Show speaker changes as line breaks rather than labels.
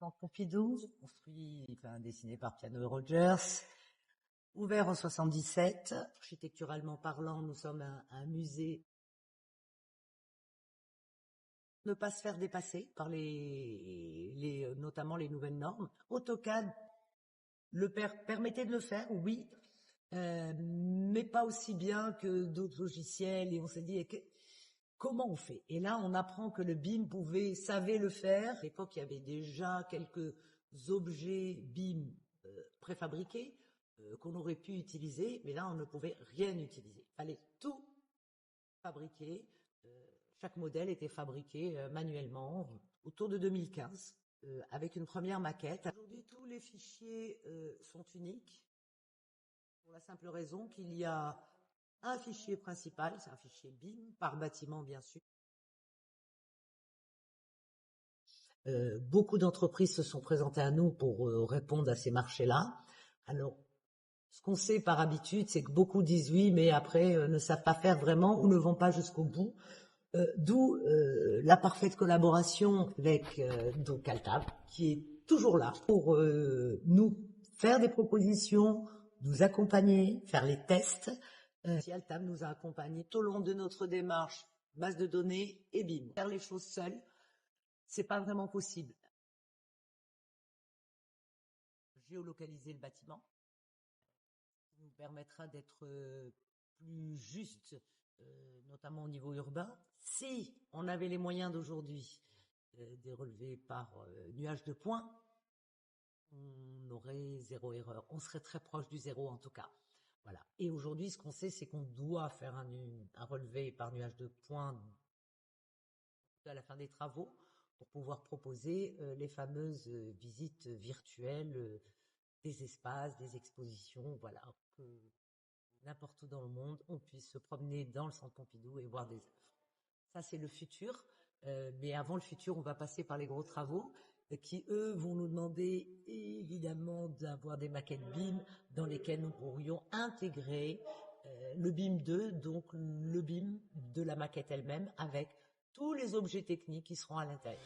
Centre Pompidou, dessiné par Piano Rogers, ouvert en 77. Architecturalement parlant, nous sommes un musée. Ne pas se faire dépasser par notamment les nouvelles normes. AutoCAD permettait de le faire, oui, mais pas aussi bien que d'autres logiciels. Et on s'est dit, comment on fait? Et là, on apprend que le BIM savait le faire. À l'époque, il y avait déjà quelques objets BIM préfabriqués qu'on aurait pu utiliser, mais là, on ne pouvait rien utiliser. Il fallait tout fabriquer. Chaque modèle était fabriqué manuellement autour de 2015 avec une première maquette. Aujourd'hui, tous les fichiers sont uniques pour la simple raison qu'il y a un fichier principal, c'est un fichier BIM par bâtiment bien sûr. Beaucoup d'entreprises se sont présentées à nous pour répondre à ces marchés-là. Alors, ce qu'on sait par habitude, c'est que beaucoup disent oui, mais après ne savent pas faire vraiment ou ne vont pas jusqu'au bout. D'où la parfaite collaboration avec donc Altab, qui est toujours là pour nous faire des propositions, nous accompagner, faire les tests. Si Altab nous a accompagnés tout au long de notre démarche, base de données et BIM. Faire les choses seules, c'est pas vraiment possible. Géolocaliser le bâtiment nous permettra d'être plus juste, notamment au niveau urbain. Si on avait les moyens d'aujourd'hui des relevés par nuage de points, on aurait zéro erreur. On serait très proche du zéro en tout cas. Voilà. Et aujourd'hui, ce qu'on sait, c'est qu'on doit faire un relevé par nuage de points à la fin des travaux pour pouvoir proposer les fameuses visites virtuelles des espaces, des expositions, voilà, que n'importe où dans le monde, on puisse se promener dans le Centre Pompidou et voir des œuvres. Ça, c'est le futur. Mais avant le futur, on va passer par les gros travaux qui, eux, vont nous demander évidemment d'avoir des maquettes BIM dans lesquelles nous pourrions intégrer le BIM 2, donc le BIM de la maquette elle-même, avec tous les objets techniques qui seront à l'intérieur.